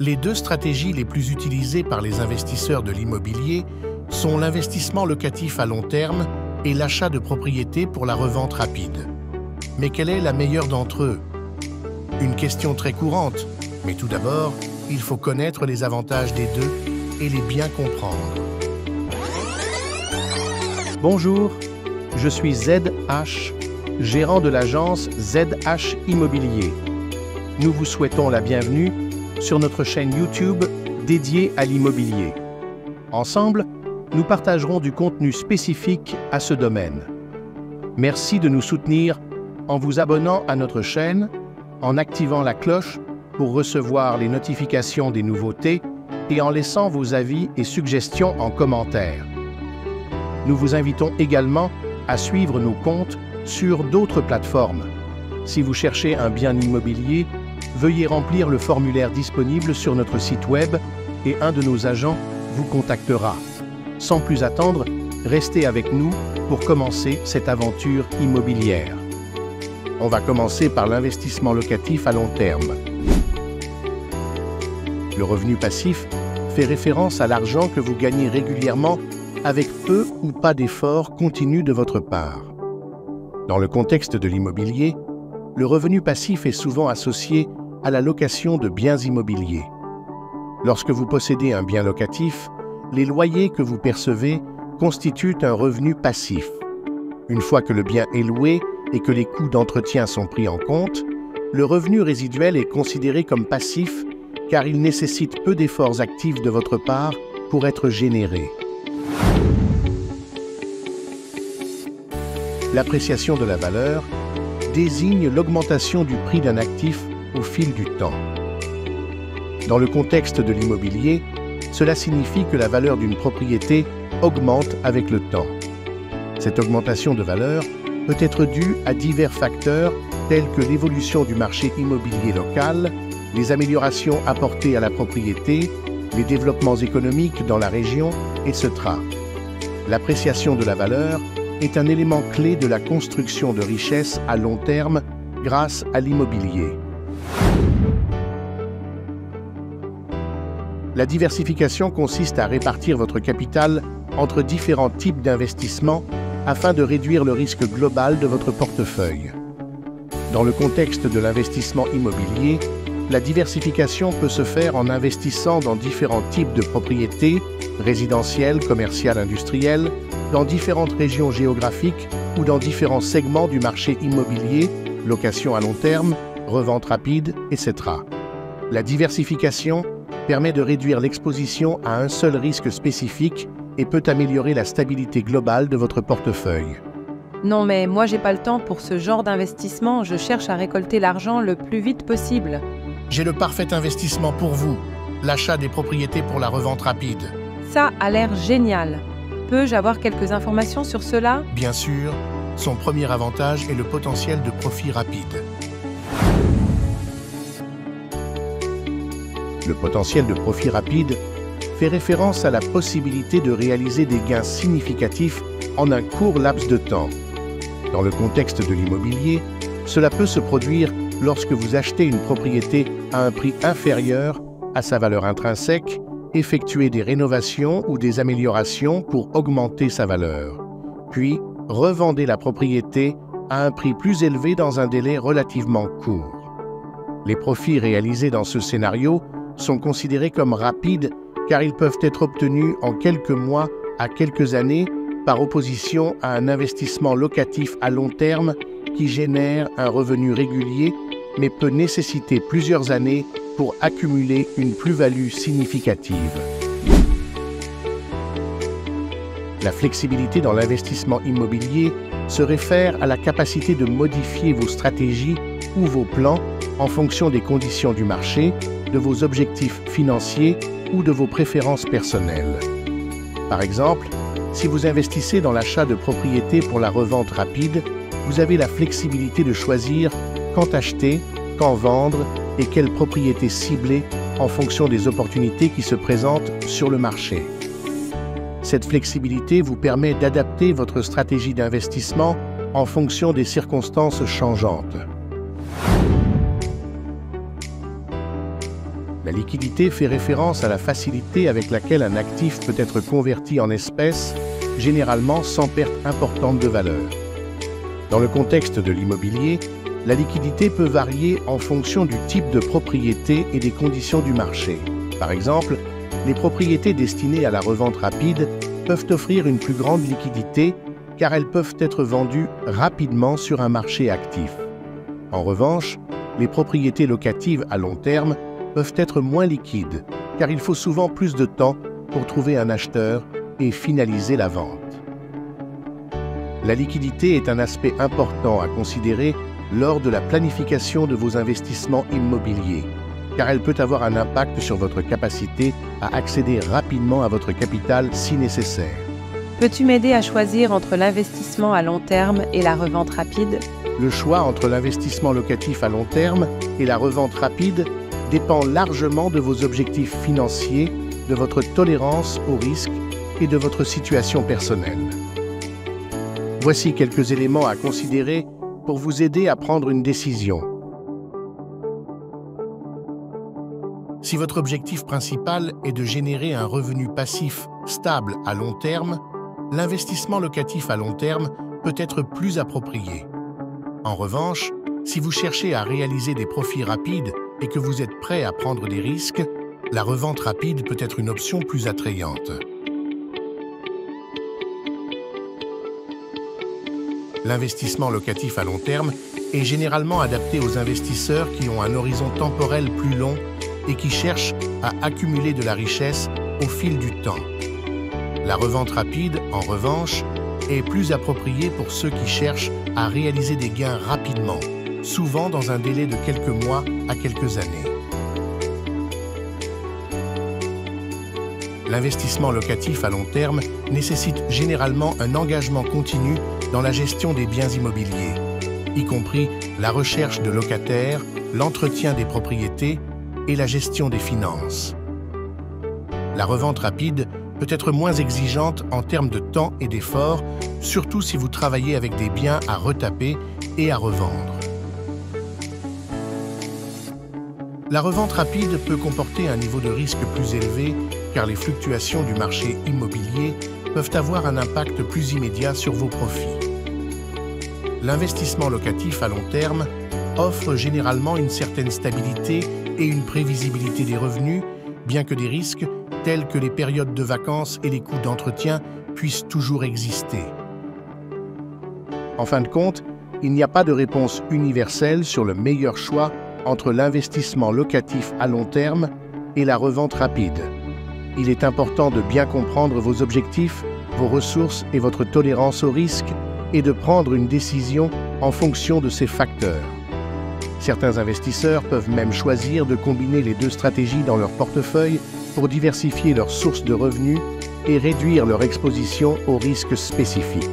Les deux stratégies les plus utilisées par les investisseurs de l'immobilier sont l'investissement locatif à long terme et l'achat de propriétés pour la revente rapide. Mais quelle est la meilleure d'entre eux? Une question très courante, mais tout d'abord, il faut connaître les avantages des deux et les bien comprendre. Bonjour, je suis ZH, gérant de l'agence ZH Immobilier. Nous vous souhaitons la bienvenue sur notre chaîne YouTube dédiée à l'immobilier. Ensemble, nous partagerons du contenu spécifique à ce domaine. Merci de nous soutenir en vous abonnant à notre chaîne, en activant la cloche pour recevoir les notifications des nouveautés et en laissant vos avis et suggestions en commentaire. Nous vous invitons également à suivre nos comptes sur d'autres plateformes. Si vous cherchez un bien immobilier, veuillez remplir le formulaire disponible sur notre site web et un de nos agents vous contactera. Sans plus attendre, restez avec nous pour commencer cette aventure immobilière. On va commencer par l'investissement locatif à long terme. Le revenu passif fait référence à l'argent que vous gagnez régulièrement avec peu ou pas d'efforts continus de votre part. Dans le contexte de l'immobilier, le revenu passif est souvent associé à la location de biens immobiliers. Lorsque vous possédez un bien locatif, les loyers que vous percevez constituent un revenu passif. Une fois que le bien est loué et que les coûts d'entretien sont pris en compte, le revenu résiduel est considéré comme passif car il nécessite peu d'efforts actifs de votre part pour être généré. L'appréciation de la valeur désigne l'augmentation du prix d'un actif au fil du temps. Dans le contexte de l'immobilier, cela signifie que la valeur d'une propriété augmente avec le temps. Cette augmentation de valeur peut être due à divers facteurs tels que l'évolution du marché immobilier local, les améliorations apportées à la propriété, les développements économiques dans la région, etc. L'appréciation de la valeur est un élément clé de la construction de richesses à long terme grâce à l'immobilier. La diversification consiste à répartir votre capital entre différents types d'investissements afin de réduire le risque global de votre portefeuille. Dans le contexte de l'investissement immobilier, la diversification peut se faire en investissant dans différents types de propriétés, résidentielles, commerciales, industrielles, dans différentes régions géographiques ou dans différents segments du marché immobilier, location à long terme, revente rapide, etc. La diversification permet de réduire l'exposition à un seul risque spécifique et peut améliorer la stabilité globale de votre portefeuille. Non mais moi j'ai pas le temps pour ce genre d'investissement, je cherche à récolter l'argent le plus vite possible. J'ai le parfait investissement pour vous, l'achat des propriétés pour la revente rapide. Ça a l'air génial. Peux-je avoir quelques informations sur cela? Bien sûr, son premier avantage est le potentiel de profit rapide. Le potentiel de profit rapide fait référence à la possibilité de réaliser des gains significatifs en un court laps de temps. Dans le contexte de l'immobilier, cela peut se produire lorsque vous achetez une propriété à un prix inférieur à sa valeur intrinsèque, effectuez des rénovations ou des améliorations pour augmenter sa valeur, puis revendez la propriété à un prix plus élevé dans un délai relativement court. Les profits réalisés dans ce scénario sont considérés comme rapides car ils peuvent être obtenus en quelques mois à quelques années par opposition à un investissement locatif à long terme qui génère un revenu régulier mais peut nécessiter plusieurs années pour accumuler une plus-value significative. La flexibilité dans l'investissement immobilier se réfère à la capacité de modifier vos stratégies ou vos plans en fonction des conditions du marché, de vos objectifs financiers ou de vos préférences personnelles. Par exemple, si vous investissez dans l'achat de propriétés pour la revente rapide, vous avez la flexibilité de choisir quand acheter, quand vendre et quelle propriété cibler en fonction des opportunités qui se présentent sur le marché. Cette flexibilité vous permet d'adapter votre stratégie d'investissement en fonction des circonstances changeantes. La La liquidité fait référence à la facilité avec laquelle un actif peut être converti en espèces, généralement sans perte importante de valeur. Dans le contexte de l'immobilier, la liquidité peut varier en fonction du type de propriété et des conditions du marché. Par exemple, les propriétés destinées à la revente rapide peuvent offrir une plus grande liquidité car elles peuvent être vendues rapidement sur un marché actif. En revanche, les propriétés locatives à long terme peuvent être moins liquides car il faut souvent plus de temps pour trouver un acheteur et finaliser la vente. La liquidité est un aspect important à considérer lors de la planification de vos investissements immobiliers, car elle peut avoir un impact sur votre capacité à accéder rapidement à votre capital si nécessaire. Peux-tu m'aider à choisir entre l'investissement à long terme et la revente rapide? Le choix entre l'investissement locatif à long terme et la revente rapide dépend largement de vos objectifs financiers, de votre tolérance au risque et de votre situation personnelle. Voici quelques éléments à considérer pour vous aider à prendre une décision. Si votre objectif principal est de générer un revenu passif stable à long terme, l'investissement locatif à long terme peut être plus approprié. En revanche, si vous cherchez à réaliser des profits rapides et que vous êtes prêt à prendre des risques, la revente rapide peut être une option plus attrayante. L'investissement locatif à long terme est généralement adapté aux investisseurs qui ont un horizon temporel plus long et qui cherchent à accumuler de la richesse au fil du temps. La revente rapide, en revanche, est plus appropriée pour ceux qui cherchent à réaliser des gains rapidement, souvent dans un délai de quelques mois à quelques années. L'investissement locatif à long terme nécessite généralement un engagement continu dans la gestion des biens immobiliers, y compris la recherche de locataires, l'entretien des propriétés et la gestion des finances. La revente rapide peut être moins exigeante en termes de temps et d'efforts, surtout si vous travaillez avec des biens à retaper et à revendre. La revente rapide peut comporter un niveau de risque plus élevé car les fluctuations du marché immobilier peuvent avoir un impact plus immédiat sur vos profits. L'investissement locatif à long terme offre généralement une certaine stabilité et une prévisibilité des revenus, bien que des risques tels que les périodes de vacances et les coûts d'entretien puissent toujours exister. En fin de compte, il n'y a pas de réponse universelle sur le meilleur choix entre l'investissement locatif à long terme et la revente rapide. Il est important de bien comprendre vos objectifs, vos ressources et votre tolérance au risque et de prendre une décision en fonction de ces facteurs. Certains investisseurs peuvent même choisir de combiner les deux stratégies dans leur portefeuille pour diversifier leurs sources de revenus et réduire leur exposition aux risques spécifiques.